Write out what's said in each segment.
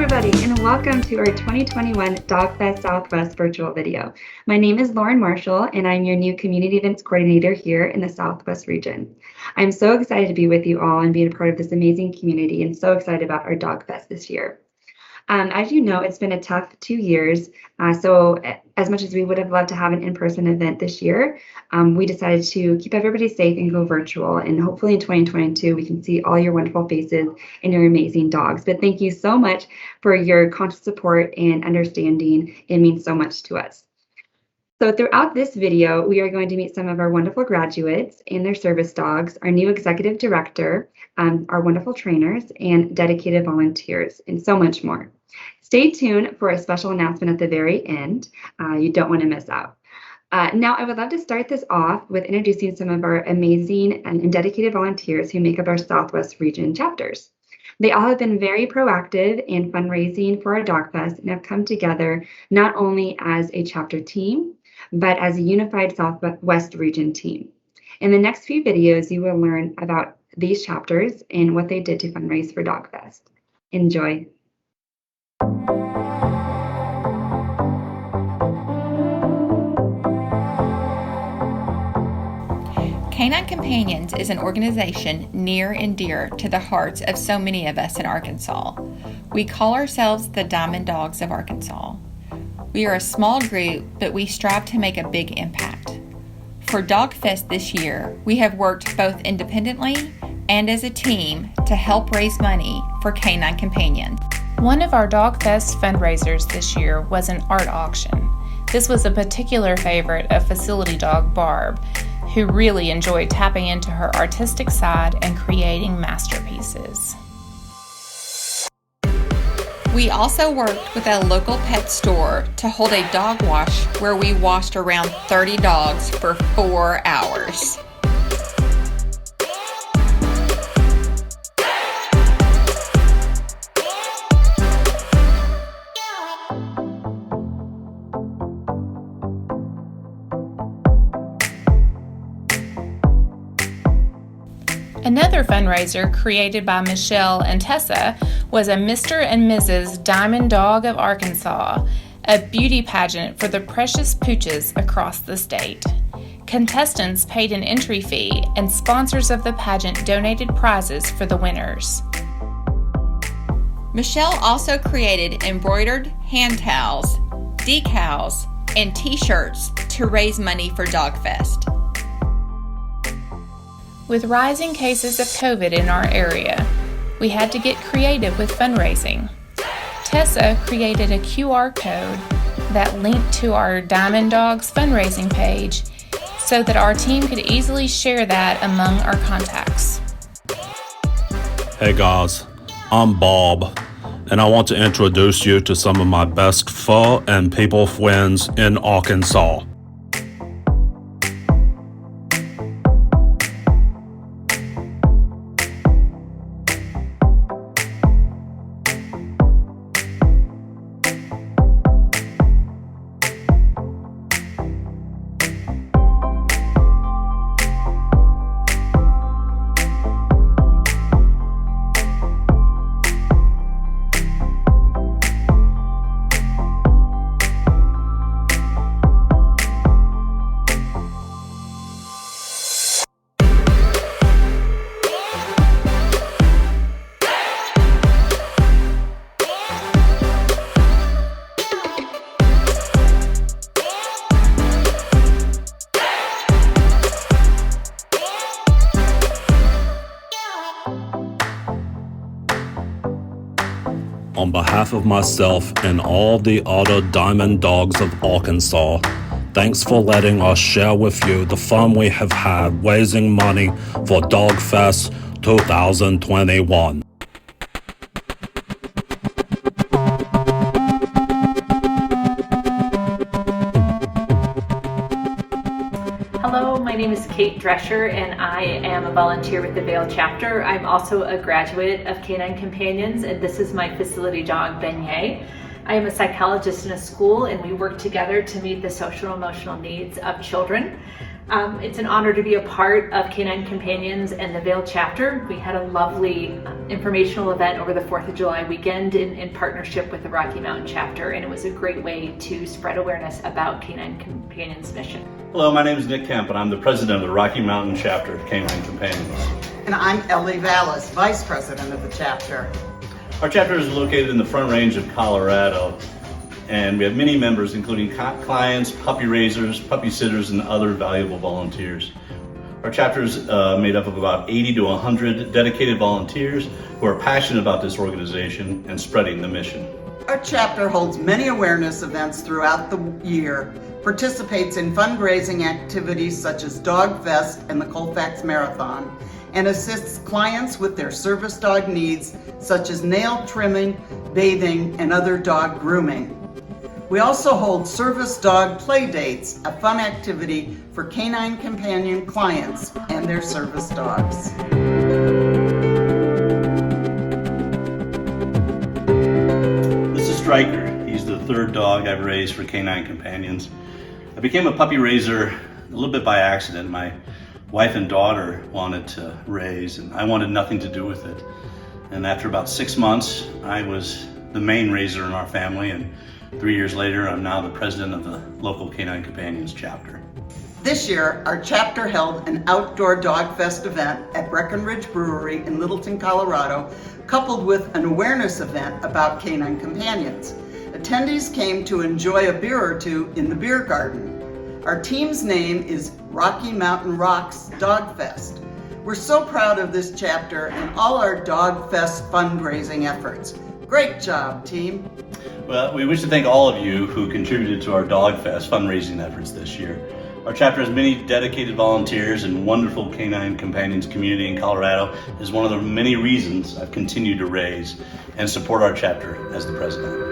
everybody, and welcome to our 2021 DogFest Southwest virtual video. My name is Lauren Marshall, and I'm your new Community Events Coordinator here in the Southwest region. I'm so excited to be with you all and be a part of this amazing community, and so excited about our DogFest this year. As you know, it's been a tough 2 years, so as much as we would have loved to have an in-person event this year, we decided to keep everybody safe and go virtual, and hopefully in 2022 we can see all your wonderful faces and your amazing dogs. But thank you so much for your constant support and understanding. It means so much to us. So throughout this video, we are going to meet some of our wonderful graduates and their service dogs, our new executive director, our wonderful trainers, and dedicated volunteers, and so much more. Stay tuned for a special announcement at the very end. You don't want to miss out. Now, I would love to start this off with introducing some of our amazing and dedicated volunteers who make up our Southwest region chapters. They all have been very proactive in fundraising for our DogFest and have come together not only as a chapter team, but as a unified Southwest region team. In the next few videos, you will learn about these chapters and what they did to fundraise for DogFest. Enjoy. Canine Companions is an organization near and dear to the hearts of so many of us in Arkansas. We call ourselves the Diamond Dogs of Arkansas. We are a small group, but we strive to make a big impact. For DogFest this year, we have worked both independently and as a team to help raise money for Canine Companions. One of our DogFest fundraisers this year was an art auction. This was a particular favorite of facility dog Barb, who really enjoyed tapping into her artistic side and creating masterpieces. We also worked with a local pet store to hold a dog wash where we washed around 30 dogs for 4 hours. Another fundraiser created by Michelle and Tessa was a Mr. and Mrs. Diamond Dog of Arkansas, a beauty pageant for the precious pooches across the state. Contestants paid an entry fee, and sponsors of the pageant donated prizes for the winners. Michelle also created embroidered hand towels, decals, and t-shirts to raise money for DogFest. With rising cases of COVID in our area, we had to get creative with fundraising. Tessa created a QR code that linked to our Diamond Dogs fundraising page so that our team could easily share that among our contacts. Hey guys, I'm Bob, and I want to introduce you to some of my best fur and people friends in Arkansas. On behalf of myself and all the other Diamond Dogs of Arkansas, thanks for letting us share with you the fun we have had raising money for DogFest 2021. Hello, my name is Kate Drescher and I am a volunteer with the Vail chapter. I'm also a graduate of Canine Companions and this is my facility dog, Beignet. I am a psychologist in a school and we work together to meet the social and emotional needs of children. It's an honor to be a part of Canine Companions and the Vail chapter. We had a lovely informational event over the 4th of July weekend in partnership with the Rocky Mountain chapter, and it was a great way to spread awareness about Canine Companions' mission. Hello, my name is Nick Kemp, and I'm the president of the Rocky Mountain chapter of Canine Companions. And I'm Ellie Vallis, vice president of the chapter. Our chapter is located in the Front Range of Colorado, and we have many members, including clients, puppy raisers, puppy sitters, and other valuable volunteers. Our chapter is made up of about 80 to 100 dedicated volunteers who are passionate about this organization and spreading the mission. Our chapter holds many awareness events throughout the year, participates in fundraising activities such as DogFest and the Colfax Marathon, and assists clients with their service dog needs such as nail trimming, bathing, and other dog grooming. We also hold service dog play dates, a fun activity for Canine Companion clients and their service dogs. This is Striker. He's the third dog I've raised for Canine Companions. I became a puppy raiser a little bit by accident. My wife and daughter wanted to raise, and I wanted nothing to do with it. And after about 6 months, I was the main raiser in our family, and 3 years later, I'm now the president of the local Canine Companions chapter. This year, our chapter held an outdoor DogFest event at Breckenridge Brewery in Littleton, Colorado, coupled with an awareness event about Canine Companions. Attendees came to enjoy a beer or two in the beer garden. Our team's name is Rocky Mountain Rocks DogFest. We're so proud of this chapter and all our DogFest fundraising efforts. Great job, team. Well, we wish to thank all of you who contributed to our DogFest fundraising efforts this year. Our chapter has many dedicated volunteers and wonderful Canine Companions community in Colorado is one of the many reasons I've continued to raise and support our chapter as the president.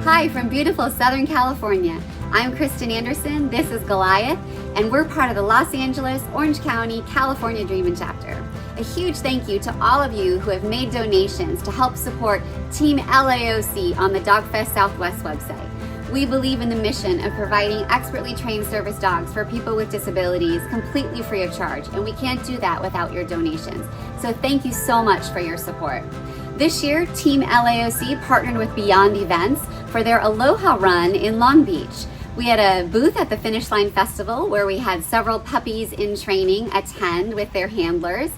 Hi from beautiful Southern California. I'm Kristen Anderson, this is Goliath, and we're part of the Los Angeles, Orange County, California Dreamin' Chapter. A huge thank you to all of you who have made donations to help support Team LAOC on the DogFest Southwest website. We believe in the mission of providing expertly trained service dogs for people with disabilities completely free of charge, and we can't do that without your donations. So thank you so much for your support. This year, Team LAOC partnered with Beyond Events for their Aloha Run in Long Beach. We had a booth at the Finish Line Festival where we had several puppies in training attend with their handlers,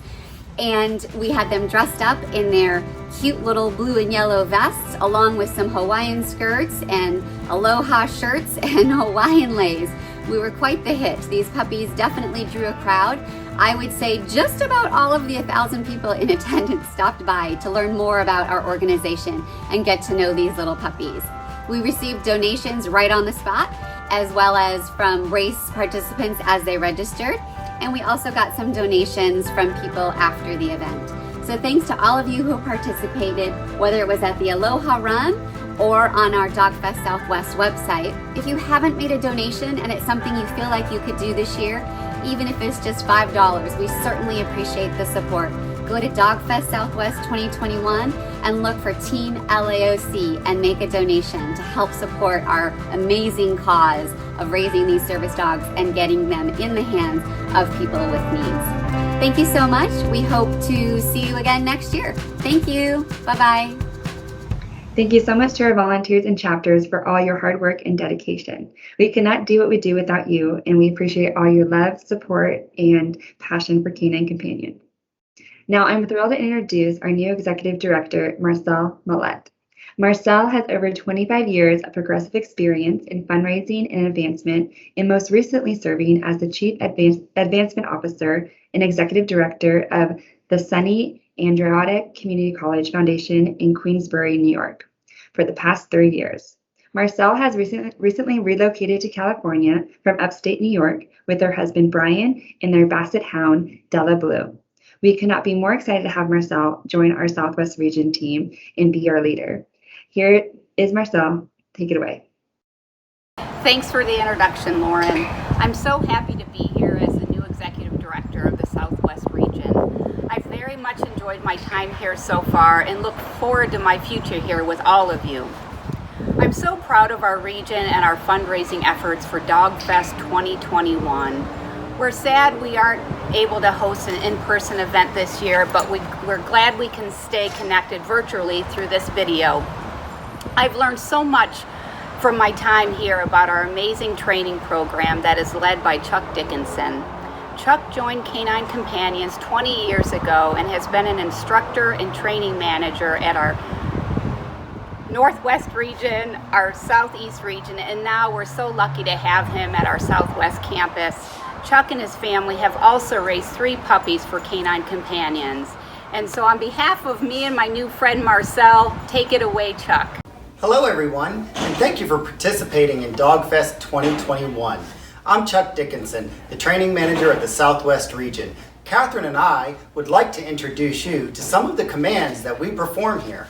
and we had them dressed up in their cute little blue and yellow vests along with some Hawaiian skirts and Aloha shirts and Hawaiian leis. We were quite the hit. These puppies definitely drew a crowd. I would say just about all of the 1,000 people in attendance stopped by to learn more about our organization and get to know these little puppies. We received donations right on the spot, as well as from race participants as they registered. And we also got some donations from people after the event. So thanks to all of you who participated, whether it was at the Aloha Run or on our DogFest Southwest website. If you haven't made a donation and it's something you feel like you could do this year, even if it's just $5, we certainly appreciate the support. Go to DogFest Southwest 2021 and look for Team LAOC and make a donation to help support our amazing cause of raising these service dogs and getting them in the hands of people with needs. Thank you so much. We hope to see you again next year. Thank you. Bye-bye. Thank you so much to our volunteers and chapters for all your hard work and dedication. We could not do what we do without you, and we appreciate all your love, support, and passion for Canine Companion. Now, I'm thrilled to introduce our new Executive Director, Marcel Millette. Marcel has over 25 years of progressive experience in fundraising and advancement, and most recently serving as the Chief Advancement Officer and Executive Director of the Sonny Andriotic Community College Foundation in Queensbury, New York, for the past 3 years. Marcel has recently relocated to California from upstate New York with her husband Brian and their Basset Hound, Della Blue. We could not be more excited to have Marcel join our Southwest Region team and be our leader. Here is Marcel. Take it away. Thanks for the introduction, Lauren. I'm so happy to be here as the new Executive Director of the Southwest Region. I've very much enjoyed my time here so far and look forward to my future here with all of you. I'm so proud of our region and our fundraising efforts for DogFest 2021. We're sad we aren't able to host an in-person event this year, but we're glad we can stay connected virtually through this video. I've learned so much from my time here about our amazing training program that is led by Chuck Dickinson. Chuck joined Canine Companions 20 years ago and has been an instructor and training manager at our Northwest region, our Southeast region, and now we're so lucky to have him at our Southwest campus. Chuck and his family have also raised 3 puppies for Canine Companions. And so on behalf of me and my new friend Marcel, take it away, Chuck. Hello everyone, and thank you for participating in DogFest 2021. I'm Chuck Dickinson, the training manager of the Southwest region. Catherine and I would like to introduce you to some of the commands that we perform here.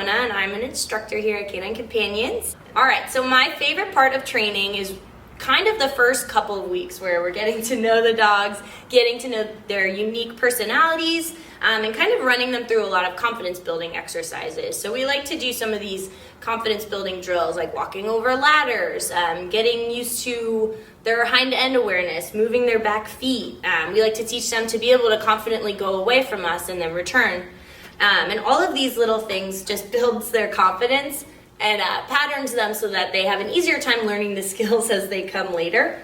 And I'm an instructor here at Canine Companions. Alright, so my favorite part of training is kind of the first couple of weeks where we're getting to know the dogs, getting to know their unique personalities, and kind of running them through a lot of confidence building exercises. So we like to do some of these confidence building drills like walking over ladders, getting used to their hind end awareness, moving their back feet. We like to teach them to be able to confidently go away from us and then return. And all of these little things just builds their confidence and patterns them so that they have an easier time learning the skills as they come later.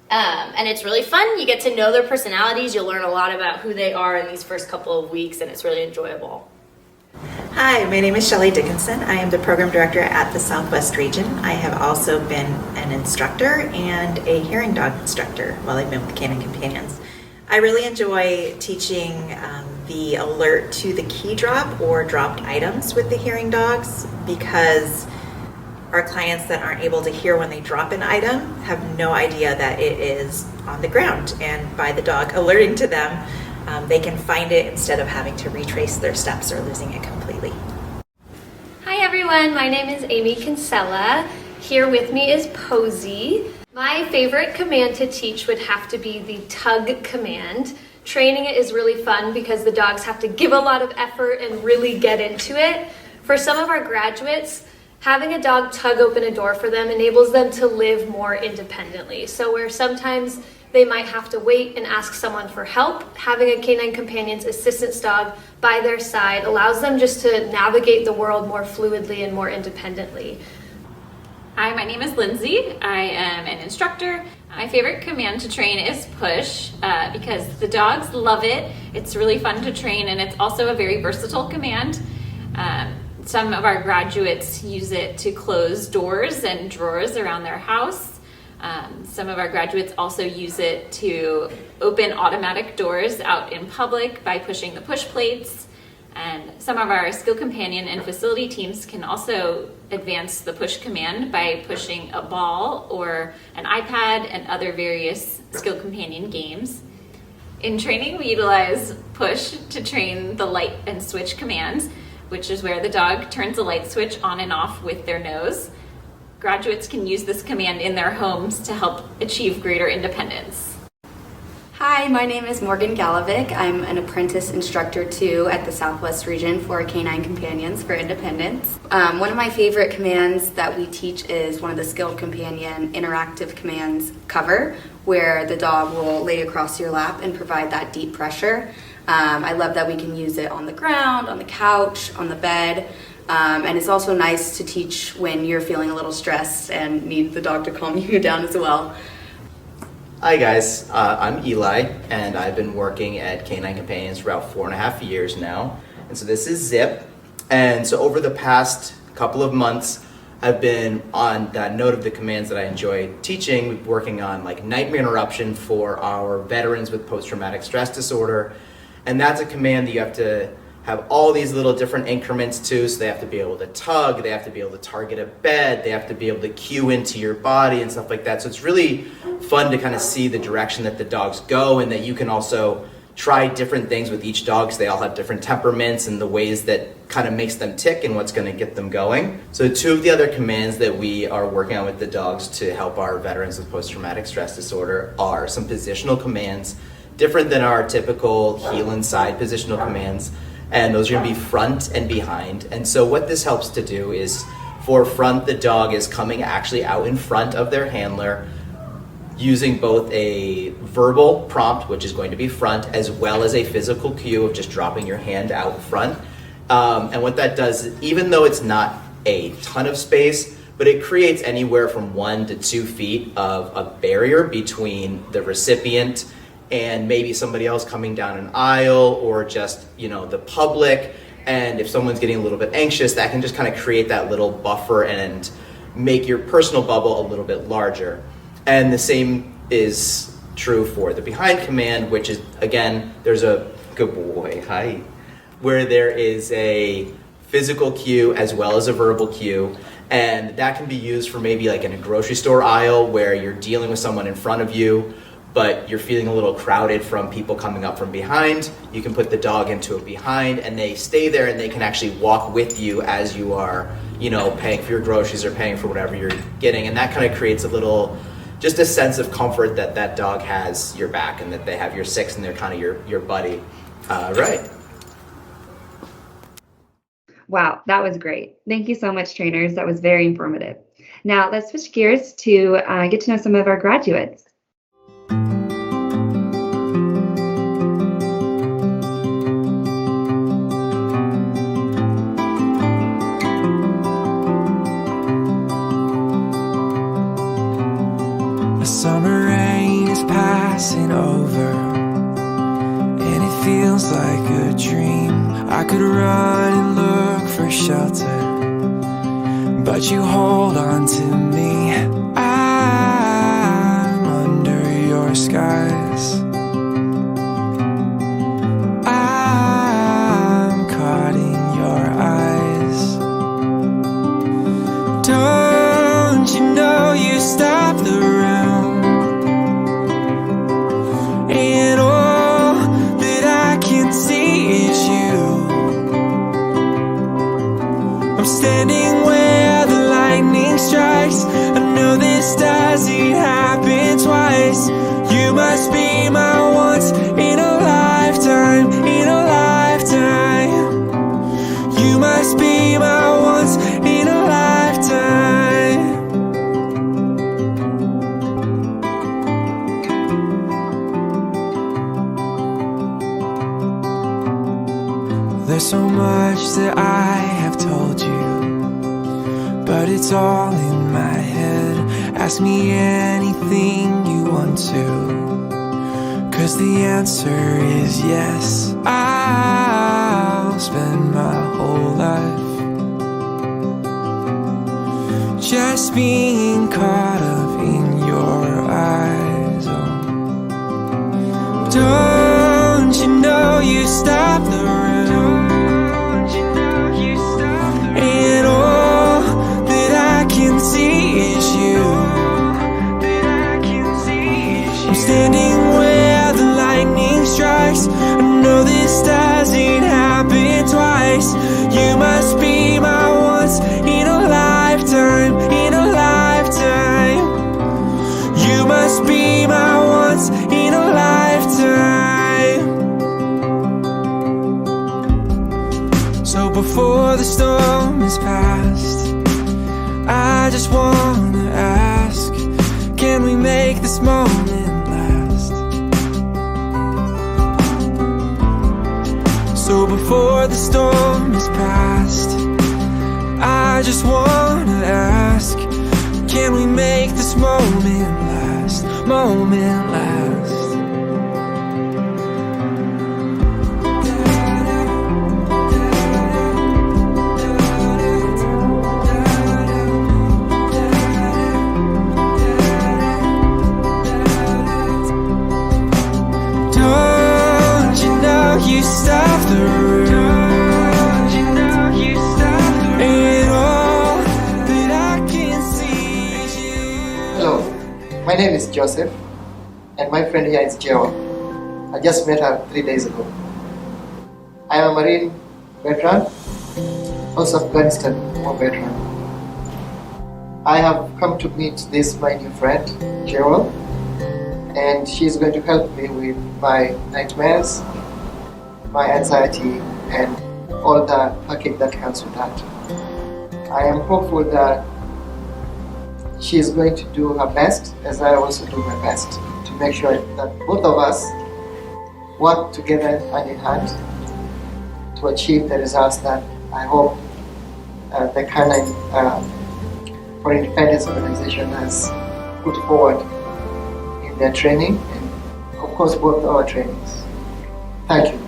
And it's really fun. You get to know their personalities. You'll learn a lot about who they are in these first couple of weeks, and it's really enjoyable. Hi, my name is Shelley Dickinson. I am the program director at the Southwest region. I have also been an instructor and a hearing dog instructor while I've been with Canine Companions. I really enjoy teaching the alert to the key drop or dropped items with the hearing dogs, because our clients that aren't able to hear when they drop an item have no idea that it is on the ground, and by the dog alerting to them, they can find it instead of having to retrace their steps or losing it completely. Hi everyone, my name is Amy Kinsella. Here with me is Posey. My favorite command to teach would have to be the tug command. Training it is really fun because the dogs have to give a lot of effort and really get into it. For some of our graduates, having a dog tug open a door for them enables them to live more independently. So where sometimes they might have to wait and ask someone for help, having a Canine Companions assistance dog by their side allows them just to navigate the world more fluidly and more independently. Hi, my name is Lindsay. I am an instructor. My favorite command to train is push because the dogs love it. It's really fun to train, and it's also a very versatile command. Some of our graduates use it to close doors and drawers around their house. Some of our graduates also use it to open automatic doors out in public by pushing the push plates. And some of our skill companion and facility teams can also advance the push command by pushing a ball or an iPad and other various skill companion games. In training, we utilize push to train the light and switch commands, which is where the dog turns the light switch on and off with their nose. Graduates can use this command in their homes to help achieve greater independence. Hi, my name is Morgan Galovic. I'm an apprentice instructor too at the Southwest region for Canine Companions for Independence. One of my favorite commands that we teach is one of the Skill Companion interactive commands, cover, where the dog will lay across your lap and provide that deep pressure. I love that we can use it on the ground, on the couch, on the bed. And it's also nice to teach when you're feeling a little stressed and need the dog to calm you down as well. Hi guys, I'm Eli, and I've been working at Canine Companions for about 4.5 years now. And so this is Zip. And so over the past couple of months, I've been on that note of the commands that I enjoy teaching, working on like nightmare interruption for our veterans with post-traumatic stress disorder. And that's a command that you have to have all these little different increments to, so they have to be able to tug, they have to be able to target a bed, they have to be able to cue into your body and stuff like that. So it's really fun to kind of see the direction that the dogs go, and that you can also try different things with each dog, because they all have different temperaments and the ways that kind of makes them tick and what's going to get them going. So 2 of the other commands that we are working on with the dogs to help our veterans with post-traumatic stress disorder are some positional commands, different than our typical heel and side positional commands. And those are going to be front and behind. And so what this helps to do is, for front, the dog is coming actually out in front of their handler, using both a verbal prompt, which is going to be front, as well as a physical cue of just dropping your hand out front. And what that does, even though it's not a ton of space, but it creates anywhere from 1 to 2 feet of a barrier between the recipient and maybe somebody else coming down an aisle, or just, the public. And if someone's getting a little bit anxious, that can just kind of create that little buffer and make your personal bubble a little bit larger. And the same is true for the behind command, which is, again, there's a good boy, hi, where there is a physical cue as well as a verbal cue. And that can be used for maybe like in a grocery store aisle where you're dealing with someone in front of you, but you're feeling a little crowded from people coming up from behind. You can put the dog into a behind, and they stay there, and they can actually walk with you as you are, paying for your groceries or paying for whatever you're getting. And that kind of creates just a sense of comfort that that dog has your back, and that they have your six, and they're kind of your buddy. Right. Wow, that was great. Thank you so much, trainers. That was very informative. Now let's switch gears to get to know some of our graduates. Summer rain is passing over, and it feels like a dream. I could run and look for shelter, but you hold on to me. I'm under your skies. I'm caught in your eyes. Don't you know you stop the room? And all that I can see is you. I'm standing where the lightning strikes. I know this doesn't happen twice. You must be my once in a lifetime, in a lifetime. You must be my once in a lifetime. There's so much that I have told you, but it's all in my head. Ask me anything you want to, 'cause the answer is yes. I'll spend my whole life just being caught up in your eyes. Oh. Don't you know you stop the room? twice. You must be my once in a lifetime, in a lifetime. You must be my once in a lifetime. So before the storm is past, I just wanna ask, can we make this moment last? So before the storm is past, I just wanna ask, can we make this moment last? Moment last. Don't you know you stopped the room? Don't you know you stopped the room? And all that I can see is you. Hello, my name is Joseph, and my friend here is Jewa. I just met her 3 days ago. I am a Marine veteran, also Afghanistan War veteran. I have come to meet this my new friend, Jewa, and she's going to help me with my nightmares, my anxiety, and all the package that comes with that. I am hopeful that she is going to do her best, as I also do my best, to make sure that both of us work together hand in hand to achieve the results that I hope the Canine for Independence organization has put forward in their training, and of course both our trainings. Thank you.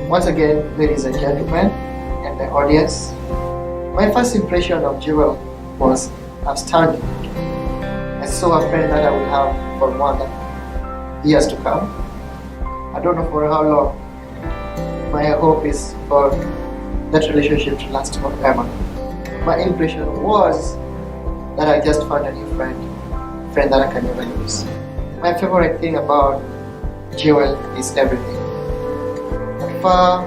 Once again, ladies and gentlemen, and the audience, my first impression of Jewel was outstanding. I saw a friend that I will have for more than years to come. I don't know for how long. My hope is for that relationship to last forever. My impression was that I just found a new friend that I can never lose. My favorite thing about Jewel is everything. The far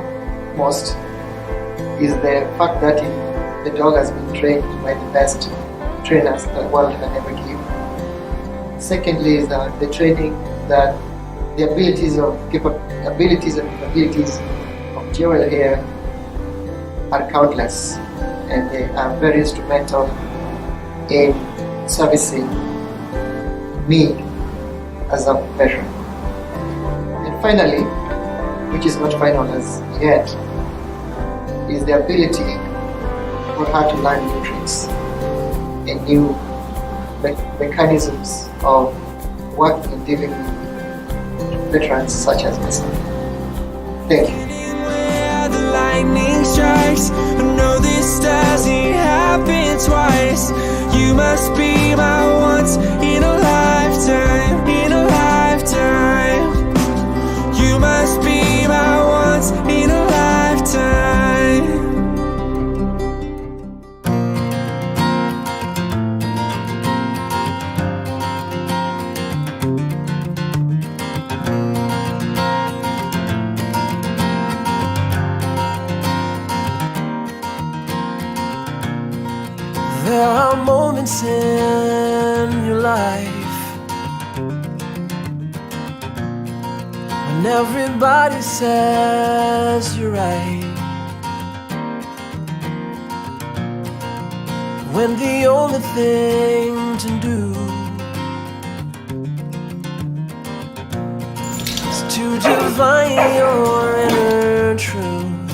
most is the fact that the dog has been trained by the best trainers the world can ever give. Secondly is that the training, that the abilities and capabilities of Jewel here are countless, and they are very instrumental in servicing me as a veteran. And finally, which is not final as yet, is the ability for her to learn new tricks and new mechanisms of working and dealing with veterans such as myself. Thank you. Where the lightning strikes, I know this doesn't happen twice. You must be my once in a lifetime, in a lifetime. You must be my once in a lifetime. There are moments in your life when everybody says you're right, when the only thing to do is to divine your inner truth.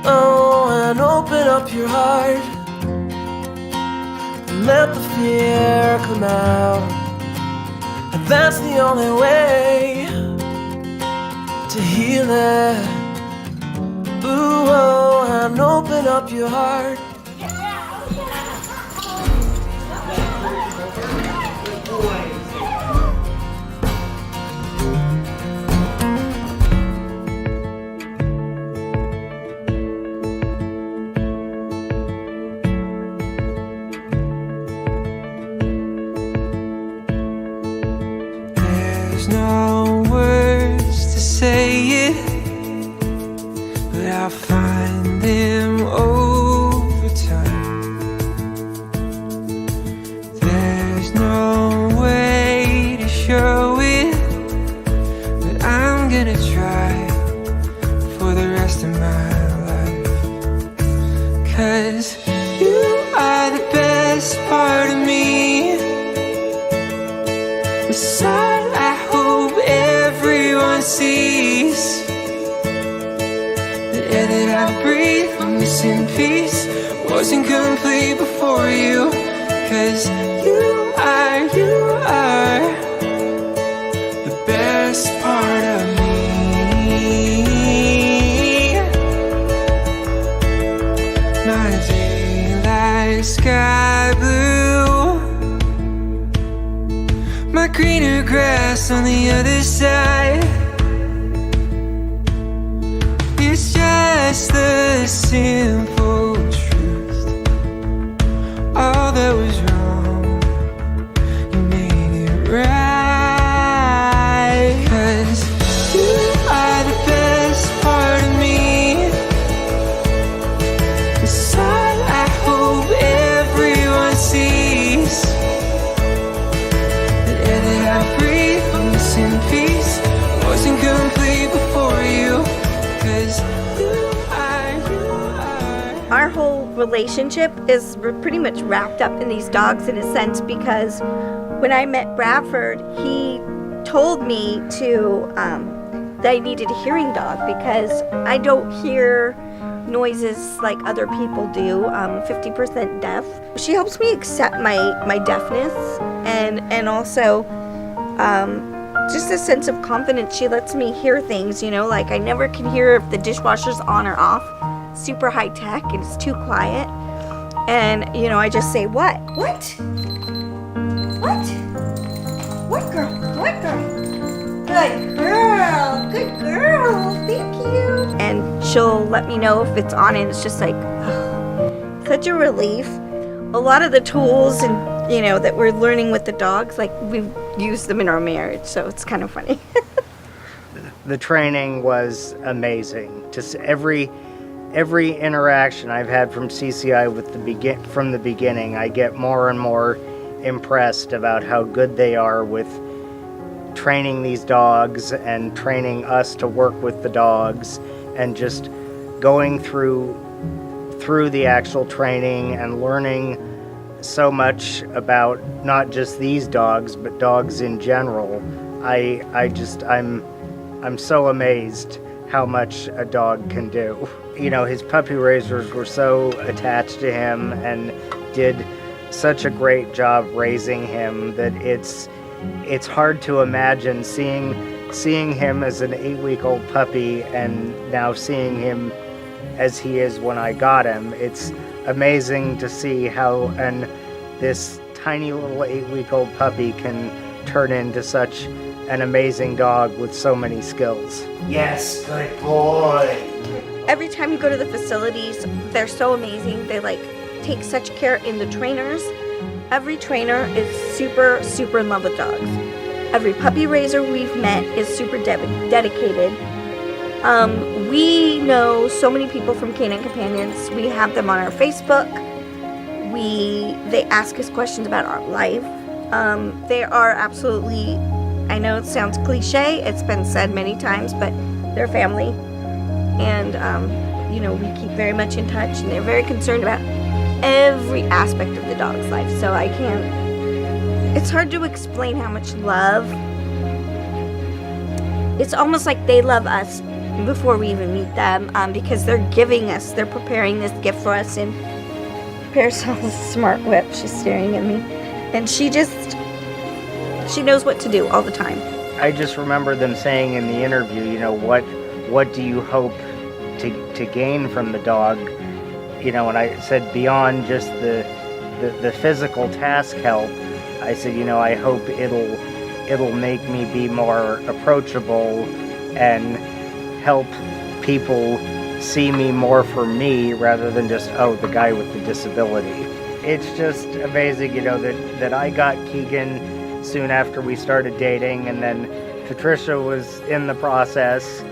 Oh, and open up your heart, let the fear come out, and that's the only way to heal it. Ooh, oh, and open up your heart. There's no words to say it, but I'll find find them over time. There's no way to show it, but I'm gonna try for the rest of my life. 'Cause you are the best part of me. The side I hope everyone sees. The air that I breathe, I'm missing peace. Wasn't complete before you. 'Cause you are the best part of me. My daylight sky blue, my greener grass on the other side. It's just the simple truth. All that was wrong, you made it right. 'Cause you are the best part of me. The side I hope everyone sees. The air that I breathe, I'm missing peace. Wasn't complete before you. 'Cause our whole relationship is pretty much wrapped up in these dogs in a sense, because when I met Bradford, he told me that I needed a hearing dog because I don't hear noises like other people do. I'm 50% deaf. She helps me accept my deafness and also just a sense of confidence. She lets me hear things, like I never can hear if the dishwasher's on or off. Super high tech and it's too quiet. And, I just say, what? What? What? What girl? What girl? Good girl. Good girl. Thank you. And she'll let me know if it's on and it's just like, such a relief. A lot of the tools and, that we're learning with the dogs, like we've used them in our marriage, so it's kind of funny. The training was amazing. Just every interaction I've had from CCI from the beginning, I get more and more impressed about how good they are with training these dogs and training us to work with the dogs, and just going through the actual training and learning so much about not just these dogs but dogs in general. I'm so amazed how much a dog can do. His puppy raisers were so attached to him and did such a great job raising him that it's hard to imagine seeing him as an 8-week-old puppy and now seeing him as he is when I got him. It's amazing to see how this tiny little 8-week-old puppy can turn into such an amazing dog with so many skills. Yes, good boy. Every time you go to the facilities, they're so amazing. They take such care in the trainers. Every trainer is super, super in love with dogs. Every puppy raiser we've met is super dedicated. We know so many people from Canine Companions. We have them on our Facebook. They ask us questions about our life. They are absolutely, I know it sounds cliche, it's been said many times, but they're family. And, we keep very much in touch, and they're very concerned about every aspect of the dog's life. So it's hard to explain how much love. It's almost like they love us before we even meet them, because they're preparing this gift for us. And Parasol's smart whip, she's staring at me. And she knows what to do all the time. I just remember them saying in the interview, what do you hope to gain from the dog? And I said beyond just the physical task help, I said, I hope it'll make me be more approachable and help people see me more for me rather than just, the guy with the disability. It's just amazing, that I got Keegan soon after we started dating, and then Patricia was in the process,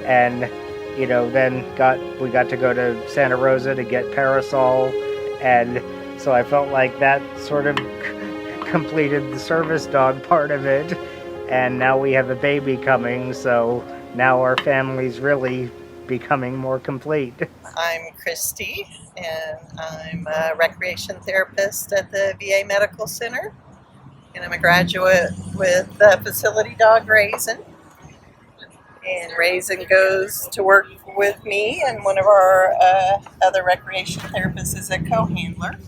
and then we got to go to Santa Rosa to get Parasol, and so I felt like that sort of completed the service dog part of it. And now we have a baby coming, so now our family's really becoming more complete. I'm Christy, and I'm a recreation therapist at the VA Medical Center, and I'm a graduate with facility dog Raisin. And Raisin goes to work with me, and one of our other recreation therapists is a co-handler.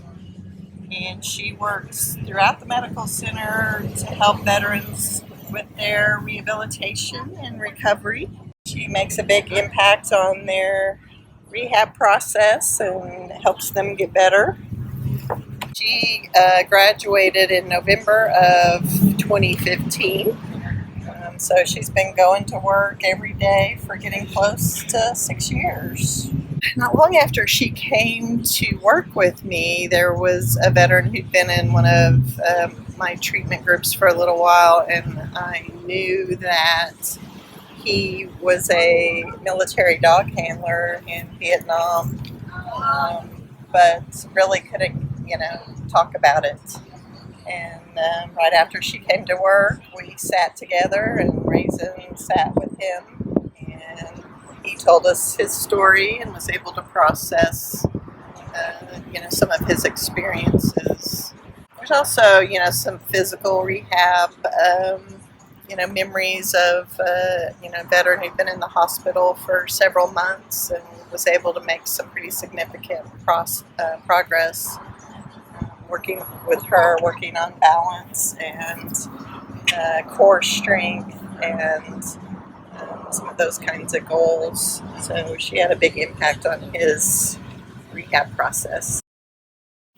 And she works throughout the medical center to help veterans with their rehabilitation and recovery. She makes a big impact on their rehab process and helps them get better. She graduated in November of 2015. So she's been going to work every day for getting close to 6 years. Not long after she came to work with me, there was a veteran who'd been in one of my treatment groups for a little while, and I knew that he was a military dog handler in Vietnam, but really couldn't, talk about it. And right after she came to work, we sat together, and Raisin sat with him, and he told us his story and was able to process, some of his experiences. There's also, some physical rehab, memories of, a veteran who'd been in the hospital for several months and was able to make some pretty significant progress. Working with her, working on balance and core strength and some of those kinds of goals. So she had a big impact on his rehab process.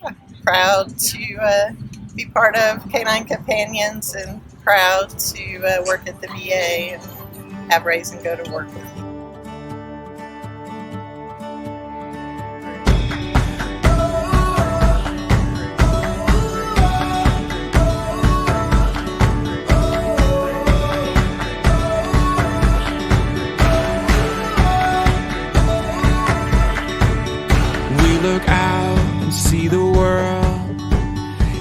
I'm proud to be part of Canine Companions and proud to work at the VA and have Raisin go to work with me. Look out and see the world.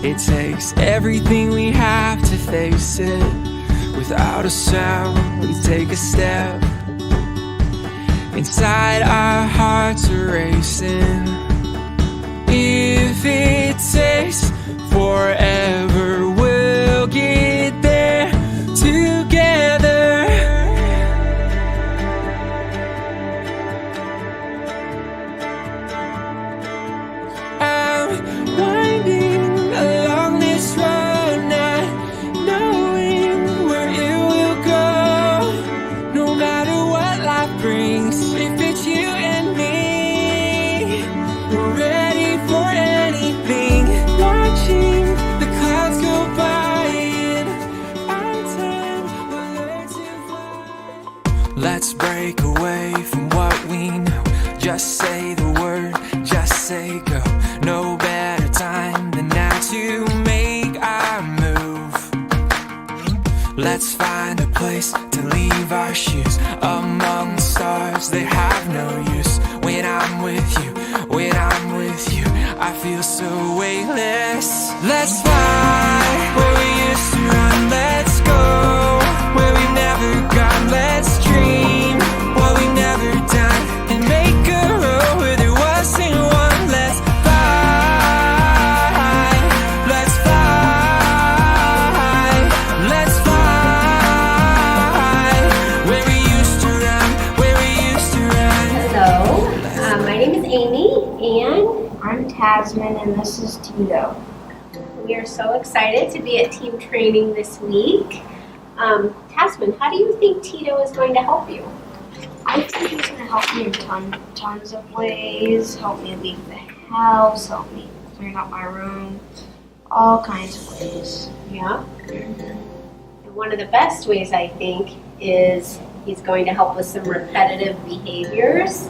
It takes everything we have to face it. Without a sound, we take a step. Inside our hearts are racing. If it takes forever, we'll get there together. Winding along this road, not knowing where it will go. No matter what life brings, if it's you and me, we're ready for anything. Watching the clouds go by in our time, we'll learn to fly. Let's break away from what we know. Just say the word, just say go. No better time than now to make our move. Let's find a place to leave our shoes among the stars. They have no use when I'm with you. When I'm with you, I feel so weightless. Let's fly where we used to run. Let's go where we've never gone. Let's dream what we've never done and make a road where there wasn't one. Let's I'm Tasman and this is Tito. We are so excited to be at team training this week. Tasman, how do you think Tito is going to help you? I think he's going to help me in tons of ways. Help me leave the house, help me clean up my room, all kinds of ways. Yeah? And one of the best ways, I think, is he's going to help with some repetitive behaviors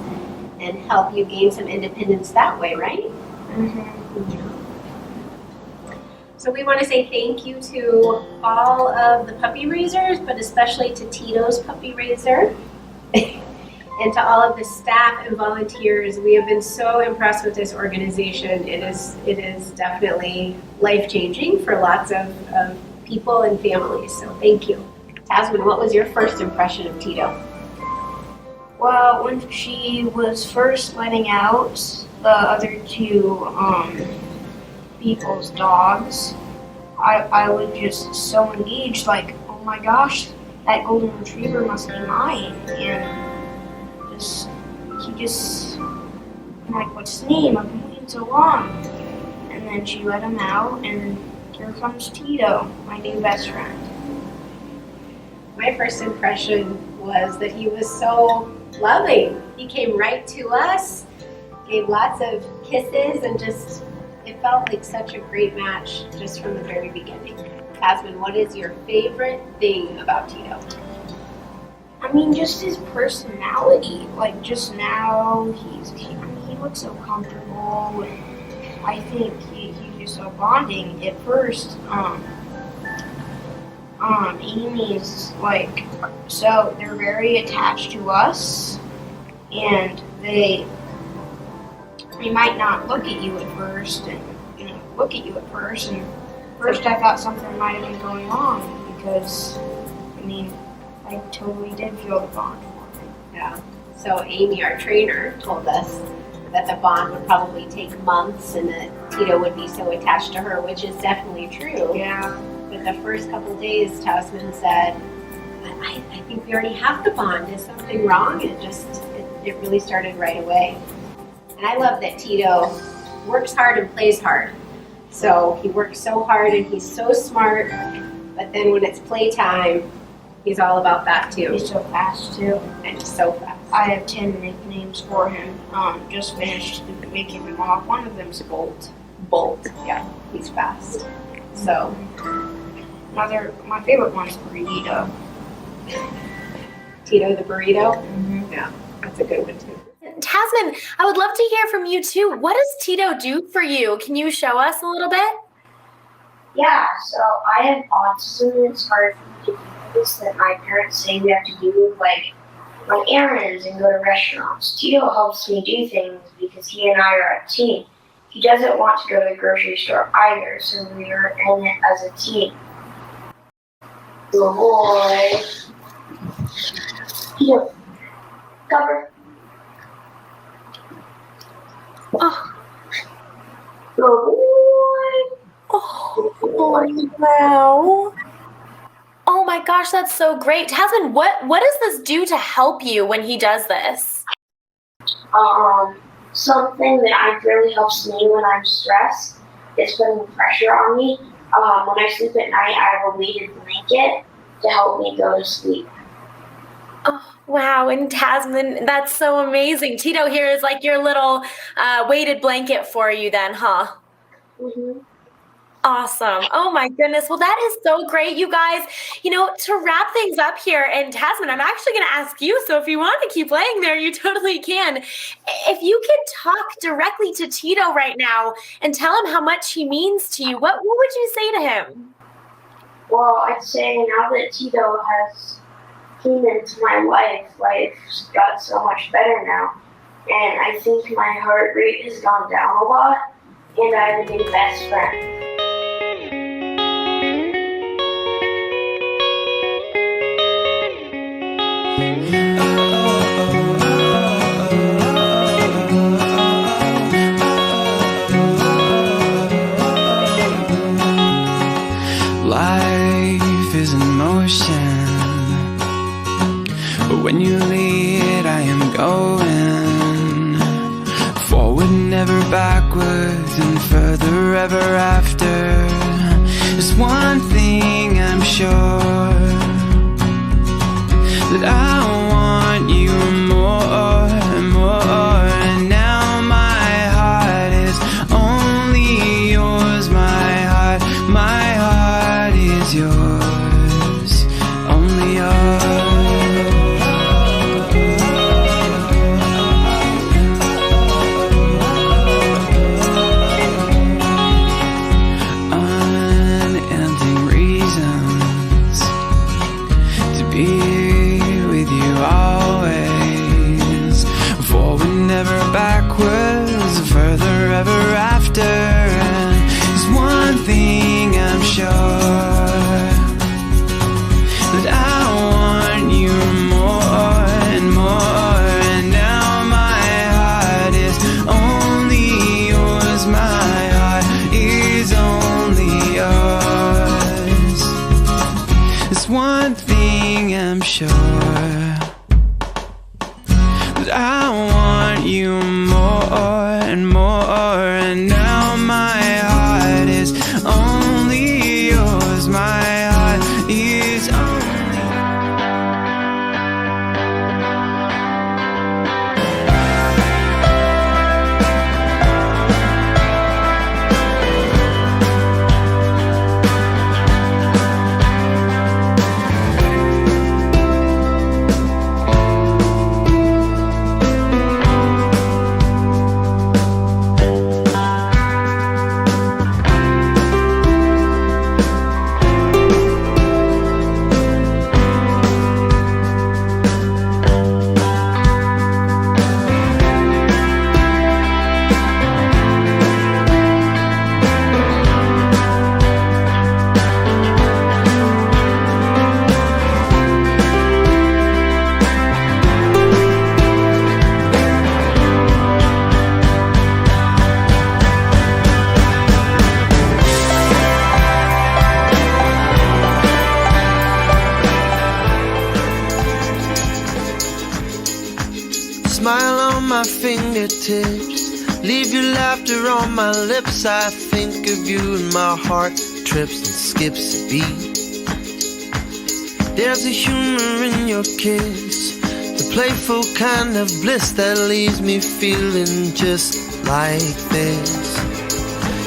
and help you gain some independence that way, right? Mm-hmm. Yeah. So we want to say thank you to all of the puppy raisers, but especially to Tito's puppy raiser. And to all of the staff and volunteers, we have been so impressed with this organization. It is definitely life-changing for lots of people and families, so thank you. Tasman, what was your first impression of Tito? Well, when she was first letting out the other two people's dogs, I was just so engaged, like, oh my gosh, that golden retriever must be mine. And I'm like, what's his name? I've been waiting so long. And then she let him out, and here comes Tito, my new best friend. My first impression was that he was so loving. He came right to us, gave lots of kisses, and just, it felt like such a great match just from the very beginning. Tasman, what is your favorite thing about Tito? I mean, just his personality. Like, just now, he looks so comfortable, and I think he's just so bonding. At first, Amy's like, so they're very attached to us, and they might not look at you at first, and first I thought something might have been going on, because, I mean, I totally did feel the bond for him. Yeah. So Amy, our trainer, told us that the bond would probably take months and that Tito would be so attached to her, which is definitely true. Yeah. But the first couple days, Tasman said, I think we already have the bond. Is something wrong? It really started right away. And I love that Tito works hard and plays hard. So he works so hard and he's so smart, but then when it's playtime, he's all about that too. He's so fast too. And he's so fast. I have 10 nicknames for him. Just finished making them off. One of them's Bolt. Bolt, yeah, he's fast. So, my favorite one's Burrito. Tito the Burrito? Mm-hmm. Yeah, that's a good one too. Tasman, I would love to hear from you too. What does Tito do for you? Can you show us a little bit? Yeah, so I have autism, and it's hard for me to do this that my parents say we have to do, like run errands and go to restaurants. Tito helps me do things because he and I are a team. He doesn't want to go to the grocery store either, so we are in it as a team. Good boy. Tito, cover. Oh. Good boy. Oh, wow. Oh my gosh, that's so great. Tasman, what does this do to help you when he does this? Something that really helps me when I'm stressed is putting pressure on me. When I sleep at night, I have a weighted blanket to help me go to sleep. Oh, wow. And Tasman, that's so amazing. Tito here is like your little weighted blanket for you then, huh? Mm-hmm. Awesome. Oh my goodness. Well, that is so great, you guys. You know, to wrap things up here, and Tasman, I'm actually going to ask you, so if you want to keep laying there, you totally can. If you could talk directly to Tito right now and tell him how much he means to you, what would you say to him? Well, I'd say now that Tito has came into my life, life's got so much better now. And I think my heart rate has gone down a lot, and I have a new best friend. Life is in motion, but when you lead, I am going forward, never backwards, and further ever after. There's one thing I'm sure, that I want you more and more, and now my heart is only yours. My heart is yours, only yours. after. There's one thing I'm sure, that I want you more and more, and now my heart is only yours, my heart is only yours. There's one thing I'm sure, that I want you more and more, and now my heart is only yours, my heart is only smile on my fingertips, leave your laughter on my lips. I think of you and my heart trips and skips a beat. There's a humor in your kiss, the playful kind of bliss that leaves me feeling just like this.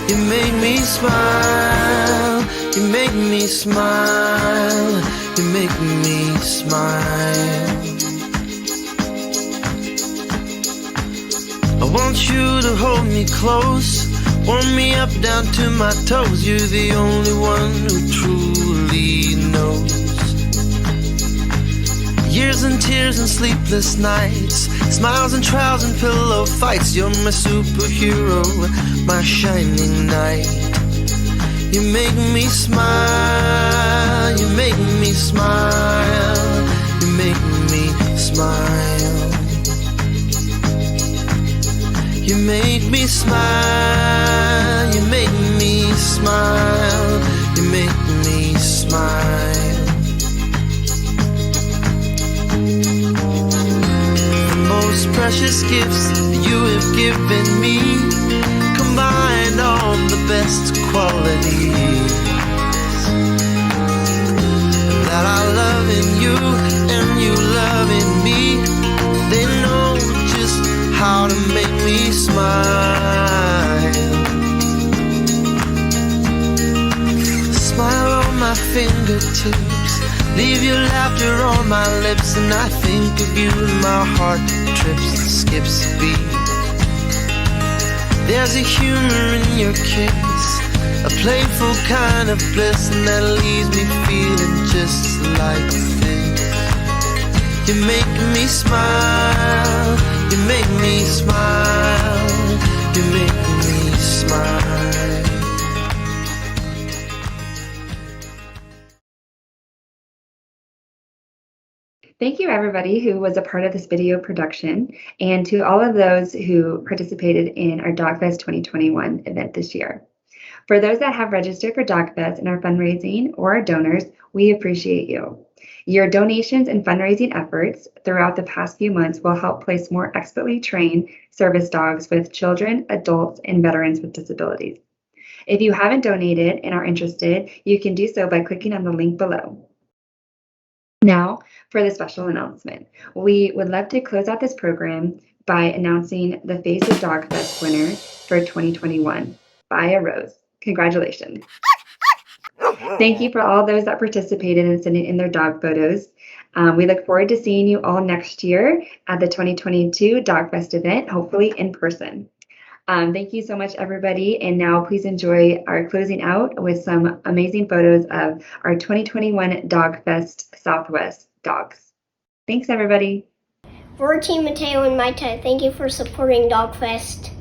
You make me smile, you make me smile, you make me smile. I want you to hold me close, warm me up down to my toes. You're the only one who truly knows. Years and tears and sleepless nights, smiles and trials and pillow fights. You're my superhero, my shining knight. You make me smile, you make me smile, you make me smile. You make me smile, you make me smile, you make me smile. The most precious gifts you have given me, combine all the best qualities that I love in you and you love in me. They know just how to make me smile. Smile on my fingertips, leave your laughter on my lips, and I think of you and my heart trips and skips a beat. There's a humor in your kiss, a playful kind of bliss, and that leaves me feeling just like this. You make me smile, you make me smile, you make me smile. Thank you everybody who was a part of this video production, and to all of those who participated in our DogFest 2021 event this year. For those that have registered for DogFest and are fundraising or are donors, we appreciate you. Your donations and fundraising efforts throughout the past few months will help place more expertly trained service dogs with children, adults, and veterans with disabilities. If you haven't donated and are interested, you can do so by clicking on the link below. Now, for the special announcement. We would love to close out this program by announcing the Face of DogFest winner for 2021, Baya Rose. Congratulations. Thank you for all those that participated in sending in their dog photos. We look forward to seeing you all next year at the 2022 DogFest event, hopefully in person. Thank you so much, everybody. And now please enjoy our closing out with some amazing photos of our 2021 DogFest Southwest dogs. Thanks, everybody. For Team Mateo and Maita, thank you for supporting DogFest.